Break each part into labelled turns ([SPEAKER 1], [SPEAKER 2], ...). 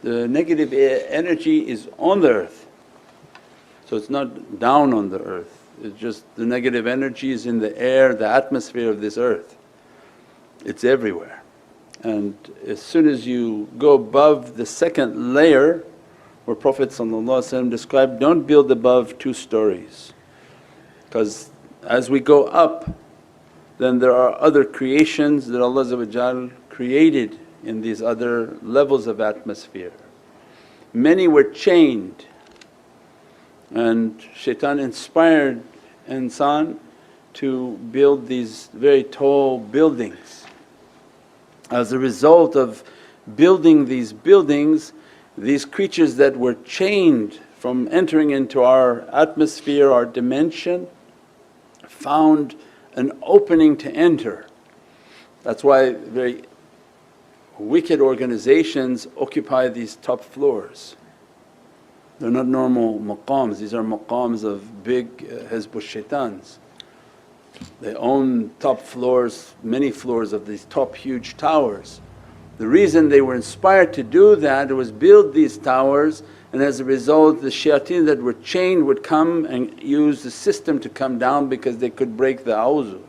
[SPEAKER 1] The negative energy is on the earth, so it's not down on the earth. It's just the negative energy is in the air, the atmosphere of this earth. It's everywhere. And as soon as you go above the second layer, where Prophet described, don't build above 2 stories, because as we go up then there are other creations that Allah created in these other levels of atmosphere. Many were chained and shaitan inspired insan to build these very tall buildings. As a result of building these buildings, these creatures that were chained from entering into our atmosphere, our dimension, found an opening to enter. That's why very wicked organizations occupy these top floors. They're not normal maqams, these are maqams of big Hizb shaitans. They own top floors, many floors of these top huge towers. The reason they were inspired to do that was build these towers, and as a result the shayateen that were chained would come and use the system to come down because they could break the awzu.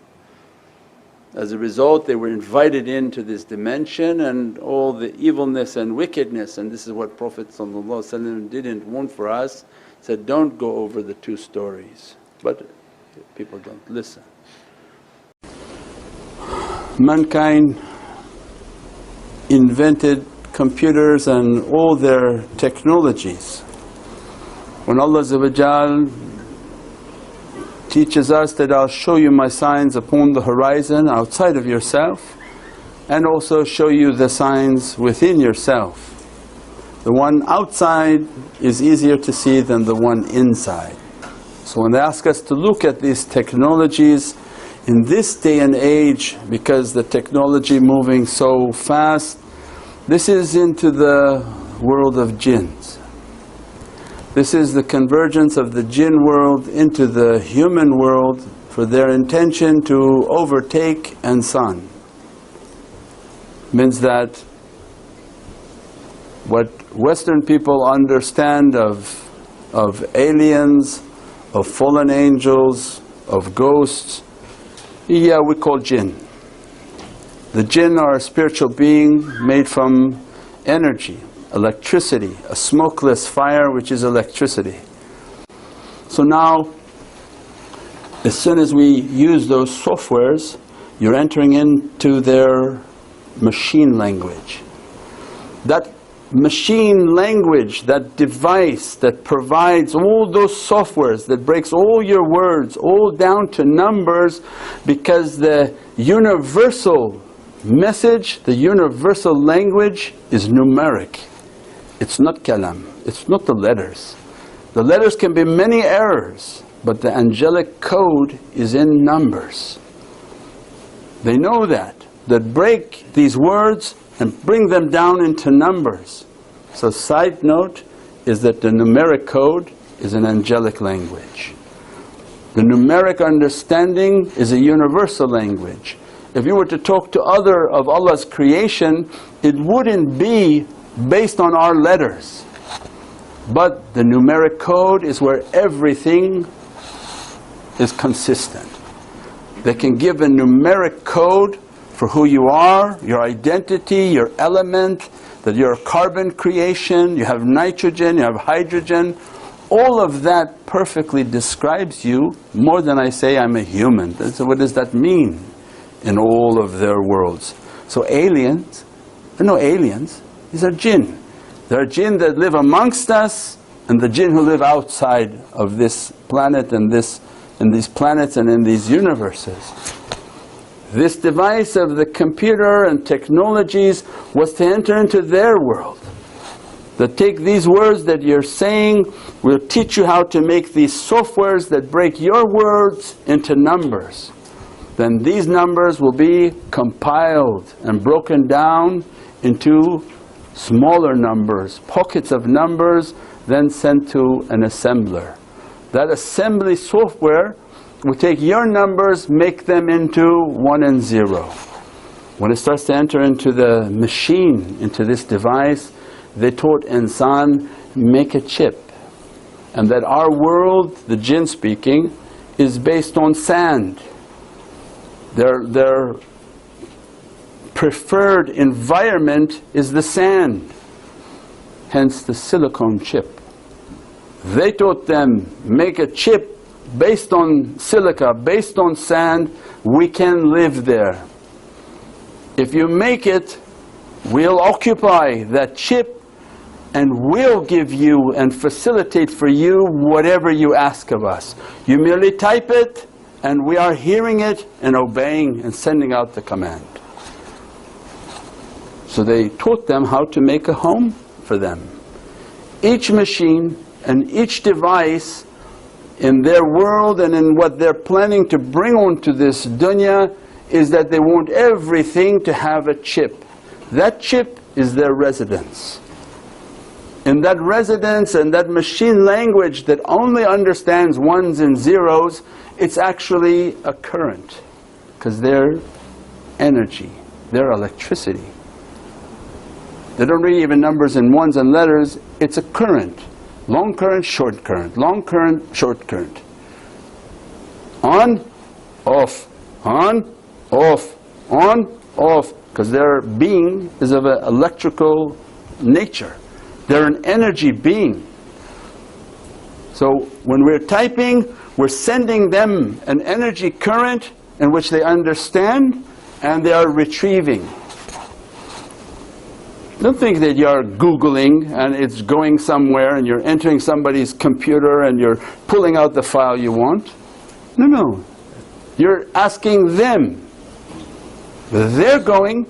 [SPEAKER 1] As a result they were invited into this dimension and all the evilness and wickedness, and this is what Prophet didn't want for us, said, don't go over the 2 stories. But people don't listen. Mankind invented computers and all their technologies. When Allah teaches us that, I'll show you my signs upon the horizon outside of yourself and also show you the signs within yourself. The one outside is easier to see than the one inside. So when they ask us to look at these technologies in this day and age, because the technology moving so fast, this is into the world of jinns. This is the convergence of the jinn world into the human world for their intention to overtake insan. Means that what Western people understand of aliens, of fallen angels, of ghosts, we call jinn. The jinn are a spiritual being made from energy, electricity, a smokeless fire which is electricity. So now as soon as we use those softwares, you're entering into their machine language. That machine language, that device that provides all those softwares, that breaks all your words all down to numbers, because the universal message, the universal language is numeric. It's not kalam, it's not the letters. The letters can be many errors, but the angelic code is in numbers. They know that break these words and bring them down into numbers. So side note is that the numeric code is an angelic language. The numeric understanding is a universal language. If you were to talk to other of Allah's creation, it wouldn't be based on our letters. But the numeric code is where everything is consistent. They can give a numeric code for who you are, your identity, your element, that you're a carbon creation, you have nitrogen, you have hydrogen. All of that perfectly describes you more than I say I'm a human. So what does that mean in all of their worlds? So aliens, they're no aliens, these are jinn. There are jinn that live amongst us and the jinn who live outside of this planet and in these planets and in these universes. This device of the computer and technologies was to enter into their world. That take these words that you're saying, we'll teach you how to make these softwares that break your words into numbers. Then these numbers will be compiled and broken down into smaller numbers, pockets of numbers, then sent to an assembler. That assembly software will take your numbers, make them into 1 and 0. When it starts to enter into the machine, into this device, they taught insan, make a chip. And that our world, the jinn speaking, is based on sand. Their preferred environment is the sand, hence the silicone chip. They taught them, make a chip based on silica, based on sand, we can live there. If you make it, we'll occupy that chip and we'll give you and facilitate for you whatever you ask of us. You merely type it and we are hearing it and obeying and sending out the command. So they taught them how to make a home for them. Each machine and each device in their world and in what they're planning to bring onto this dunya is that they want everything to have a chip. That chip is their residence. In that residence and that machine language that only understands ones and zeros, it's actually a current, because they're energy, they're electricity. They don't read even numbers in ones and letters, it's a current. Long current, short current, long current, short current. On, off, on, off, on, off, because their being is of an electrical nature. They're an energy being. So when we're typing, we're sending them an energy current in which they understand and they are retrieving. Don't think that you're Googling and it's going somewhere and you're entering somebody's computer and you're pulling out the file you want. No, no. You're asking them. They're going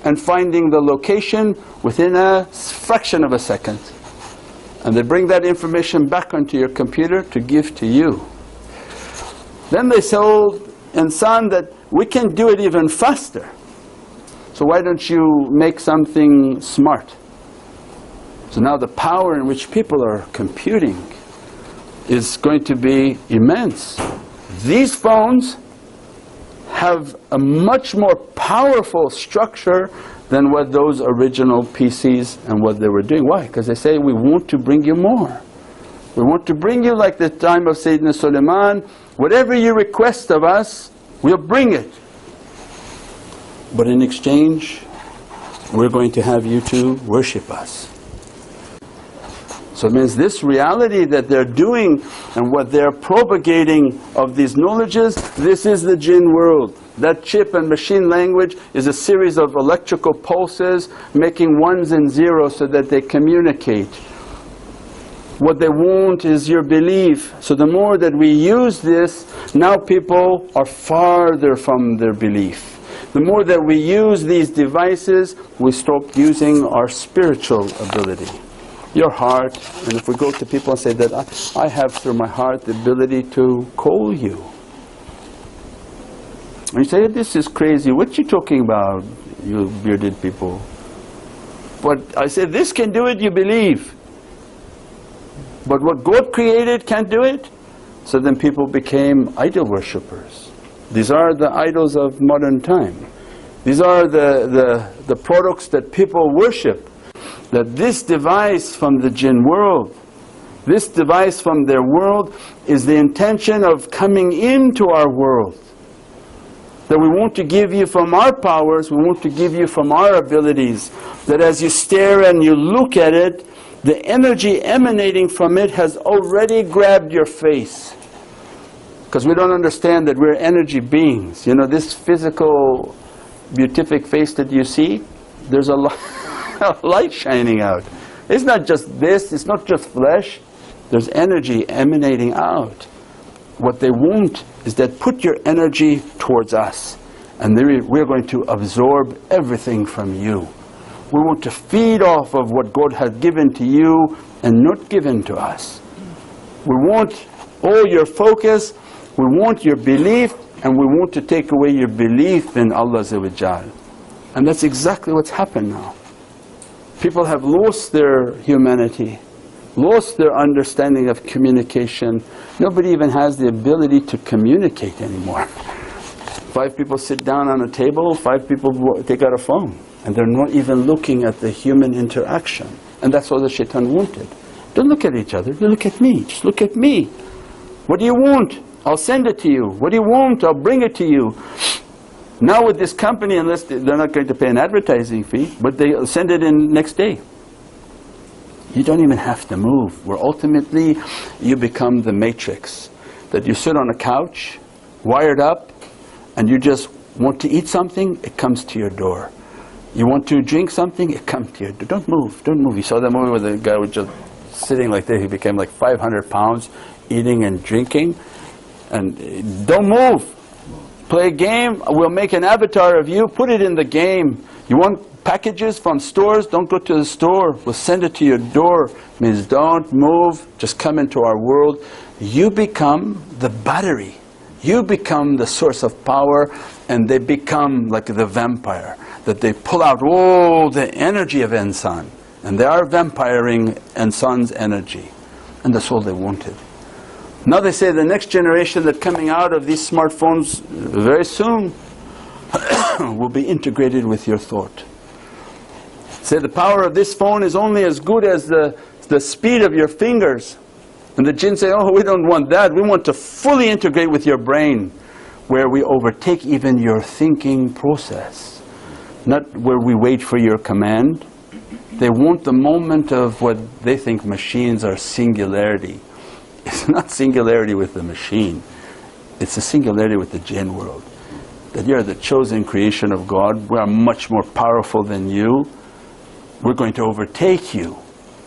[SPEAKER 1] and finding the location within a fraction of a second. And they bring that information back onto your computer to give to you. Then they told insan that we can do it even faster. So why don't you make something smart? So now the power in which people are computing is going to be immense. These phones have a much more powerful structure than what those original PCs and what they were doing. Why? Because they say, we want to bring you more. We want to bring you like the time of Sayyidina Sulaiman. Whatever you request of us, we'll bring it. But in exchange, we're going to have you to worship us. So it means this reality that they're doing and what they're propagating of these knowledges, this is the jinn world. That chip and machine language is a series of electrical pulses making ones and zeros so that they communicate. What they want is your belief. So the more that we use this, now people are farther from their belief. The more that we use these devices, we stop using our spiritual ability. Your heart, and if we go to people and say that I have through my heart the ability to call you. And you say, this is crazy, what you talking about, you bearded people? But I said, this can do it, you believe. But what God created can't do it? So then people became idol worshippers. These are the idols of modern time. These are the products that people worship. That this device from the jinn world, this device from their world is the intention of coming into our world. That we want to give you from our powers, we want to give you from our abilities. That as you stare and you look at it, the energy emanating from it has already grabbed your face. Because we don't understand that we're energy beings. You know, this physical, beatific face that you see, there's a light shining out. It's not just this, it's not just flesh. There's energy emanating out. What they want is that put your energy towards us. And we're going to absorb everything from you. We want to feed off of what God has given to you and not given to us. We want all your focus. We want your belief, and we want to take away your belief in Allah Azza wa Jal. And that's exactly what's happened now. People have lost their humanity, lost their understanding of communication. Nobody even has the ability to communicate anymore. 5 people sit down on a table, 5 people take out a phone, and they're not even looking at the human interaction. And that's what the shaitan wanted. Don't look at each other, you look at me, just look at me. What do you want? I'll send it to you. What do you want? I'll bring it to you. Now with this company, unless they're not going to pay an advertising fee, but they'll send it in next day. You don't even have to move, where ultimately you become the matrix. That you sit on a couch, wired up, and you just want to eat something, it comes to your door. You want to drink something, it comes to your door. Don't move, don't move. You saw that movie where the guy was just sitting like this, he became like 500 pounds, eating and drinking. And don't move. Play a game, we'll make an avatar of you, put it in the game. You want packages from stores, don't go to the store, we'll send it to your door. Means don't move, just come into our world. You become the battery. You become the source of power, and they become like the vampire, that they pull out all the energy of insan, and they are vampiring insan's energy, and that's all they wanted. Now they say the next generation that coming out of these smartphones very soon will be integrated with your thought. Say the power of this phone is only as good as the speed of your fingers. And the jinn say, oh, we don't want that. We want to fully integrate with your brain, where we overtake even your thinking process. Not where we wait for your command. They want the moment of what they think machines are singularity. It's not singularity with the machine. It's a singularity with the jinn world. That you're the chosen creation of God. We are much more powerful than you. We're going to overtake you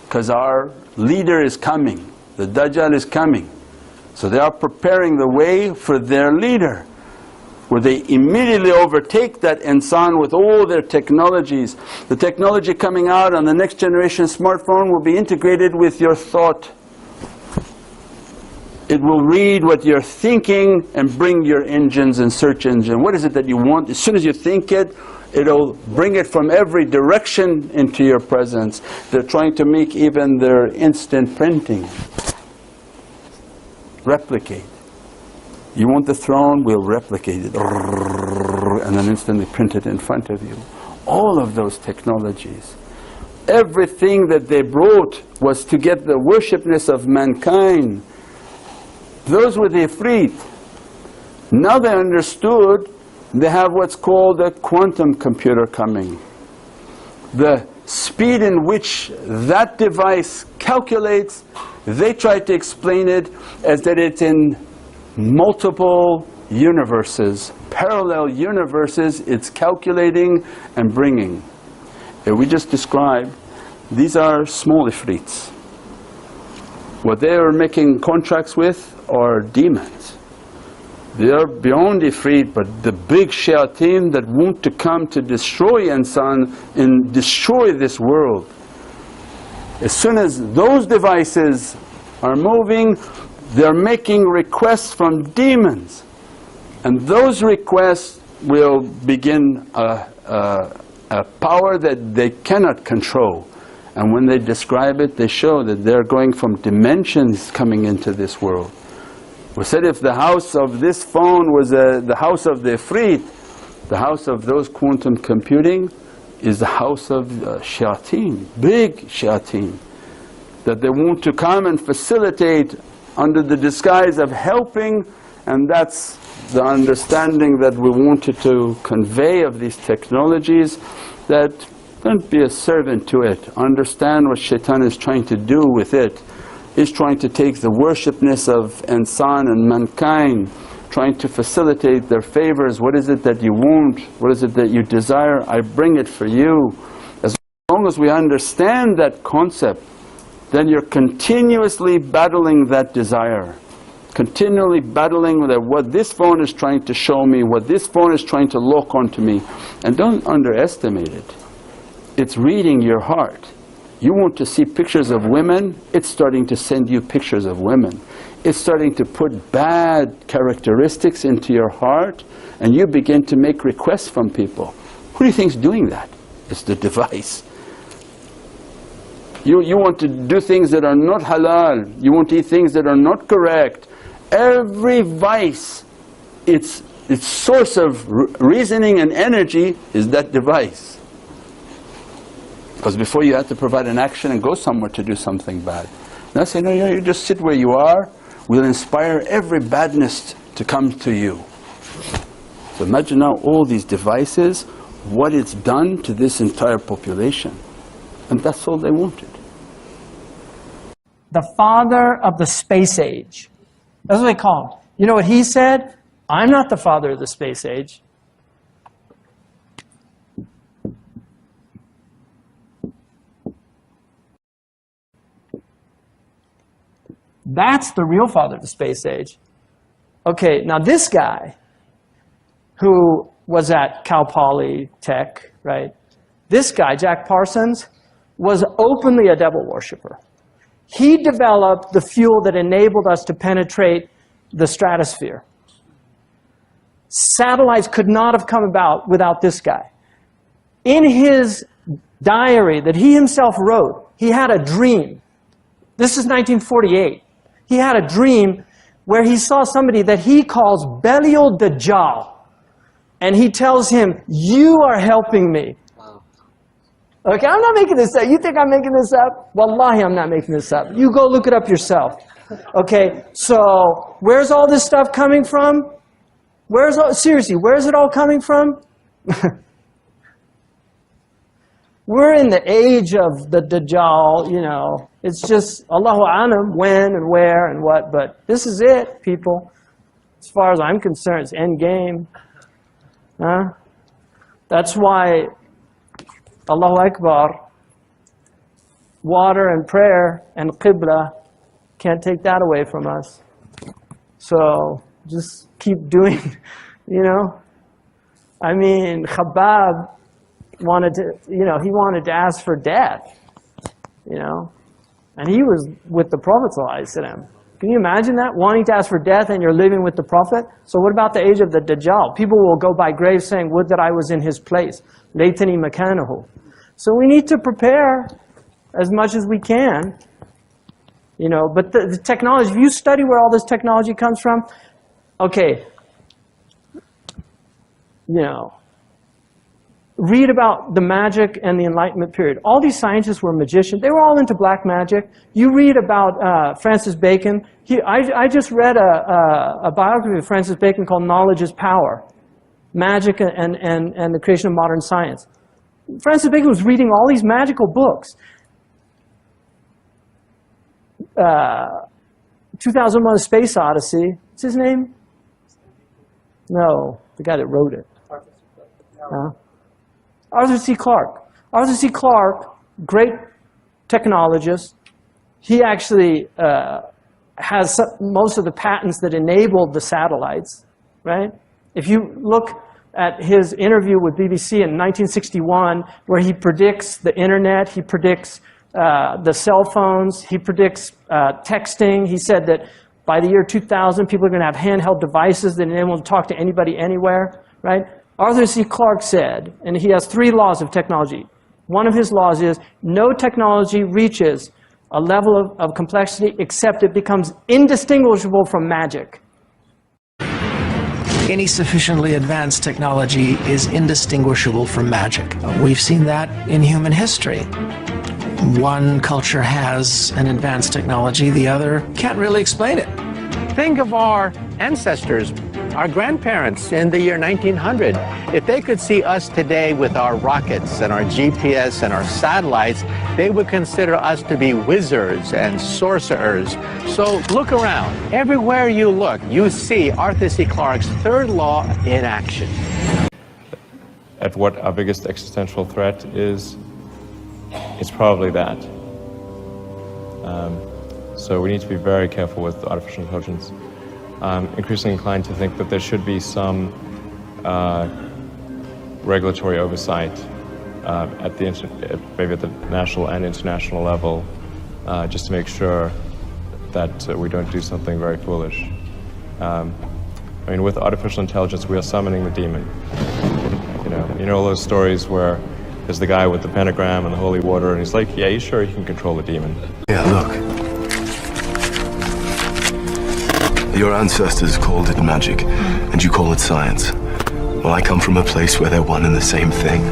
[SPEAKER 1] because our leader is coming. The Dajjal is coming. So they are preparing the way for their leader, where they immediately overtake that insan with all their technologies. The technology coming out on the next generation smartphone will be integrated with your thought. It will read what you're thinking and bring your engines and search engine. What is it that you want? As soon as you think it, it'll bring it from every direction into your presence. They're trying to make even their instant printing replicate. You want the throne? We'll replicate it. And then instantly print it in front of you. All of those technologies. Everything that they brought was to get the worshipness of mankind. Those were the ifrit. Now they understood. They have what's called a quantum computer coming. The speed in which that device calculates, they try to explain it as that it's in multiple universes, parallel universes, it's calculating and bringing. We just described, these are small ifrits. What they are making contracts with are demons. They are beyond ifrit, but the big shayateen that want to come to destroy insan and destroy this world. As soon as those devices are moving, they're making requests from demons. And those requests will begin a power that they cannot control. And when they describe it, they show that they're going from dimensions coming into this world. We said if the house of this phone was the house of the ifrit, the house of those quantum computing is the house of shayateen, big shayateen, that they want to come and facilitate under the disguise of helping, and that's the understanding that we wanted to convey of these technologies, that don't be a servant to it. Understand what shaitan is trying to do with it. He's trying to take the worshipness of insan and mankind, trying to facilitate their favors. What is it that you want? What is it that you desire? I bring it for you. As long as we understand that concept, then you're continuously battling that desire. Continually battling with what this phone is trying to show me, what this phone is trying to lock onto me. And don't underestimate it. It's reading your heart. You want to see pictures of women, it's starting to send you pictures of women. It's starting to put bad characteristics into your heart, and you begin to make requests from people. Who do you think is doing that? It's the device. You want to do things that are not halal. You want to eat things that are not correct. Every vice, its source of reasoning and energy is that device. Because before you had to provide an action and go somewhere to do something bad. Now I say, no, you just sit where you are. We'll inspire every badness to come to you. So imagine now all these devices, what it's done to this entire population. And that's all they wanted.
[SPEAKER 2] The father of the space age. That's what they call him. You know what he said? I'm not the father of the space age. That's the real father of the space age. Okay, now this guy, who was at Cal Poly Tech, right? This guy, Jack Parsons, was openly a devil worshiper. He developed the fuel that enabled us to penetrate the stratosphere. Satellites could not have come about without this guy. In his diary that he himself wrote, he had a dream. This is 1948. He had a dream where he saw somebody that he calls Belial Dajjal. And he tells him, you are helping me. Okay, I'm not making this up. You think I'm making this up? Wallahi, I'm not making this up. You go look it up yourself. Okay, so where's all this stuff coming from? Seriously, where's it all coming from? We're in the age of the Dajjal, you know. It's just Allahu Alam, when and where and what, but this is it, people. As far as I'm concerned, it's end game. Huh? That's why Allahu Akbar, water and prayer and Qibla can't take that away from us. So just keep doing, you know. I mean, Khabbab wanted to, you know, he wanted to ask for death, you know. And he was with the Prophet ﷺ. Can you imagine that? Wanting to ask for death and you're living with the Prophet? So what about the age of the Dajjal? People will go by graves saying, would that I was in his place. Laytani makanahu. So we need to prepare as much as we can. You know, but the technology, if you study where all this technology comes from, okay, you know, read about the magic and the Enlightenment period. All these scientists were magicians. They were all into black magic. You read about Francis Bacon. I just read a biography of Francis Bacon called Knowledge is Power, Magic and the Creation of Modern Science. Francis Bacon was reading all these magical books. 2001: A Space Odyssey. What's his name? No, the guy that wrote it. Arthur C. Clarke. Arthur C. Clarke, great technologist. He actually has most of the patents that enabled the satellites, right? If you look at his interview with BBC in 1961, where he predicts the internet, he predicts the cell phones, he predicts texting. He said that by the year 2000, people are going to have handheld devices that enable them to talk to anybody anywhere, right? Arthur C. Clarke said, and he has 3 laws of technology. One of his laws is, no technology reaches a level of complexity except it becomes indistinguishable from magic.
[SPEAKER 3] Any sufficiently advanced technology is indistinguishable from magic. We've seen that in human history. One culture has an advanced technology, the other can't really explain it.
[SPEAKER 4] Think of our ancestors, our grandparents in the year 1900. If they could see us today with our rockets and our GPS and our satellites, they would consider us to be wizards and sorcerers. So look around. Everywhere you look, you see Arthur C. Clarke's 3rd law in action.
[SPEAKER 5] At what our biggest existential threat is, it's probably that. So we need to be very careful with artificial intelligence. I'm increasingly inclined to think that there should be some regulatory oversight maybe at the national and international level, just to make sure that we don't do something very foolish. I mean, with artificial intelligence, we are summoning the demon. You know all those stories where there's the guy with the pentagram and the holy water, and he's like, yeah, you sure you can control the demon?
[SPEAKER 6] Yeah, look. Your ancestors called it magic, and you call it science. Well, I come from a place where they're one and the same thing.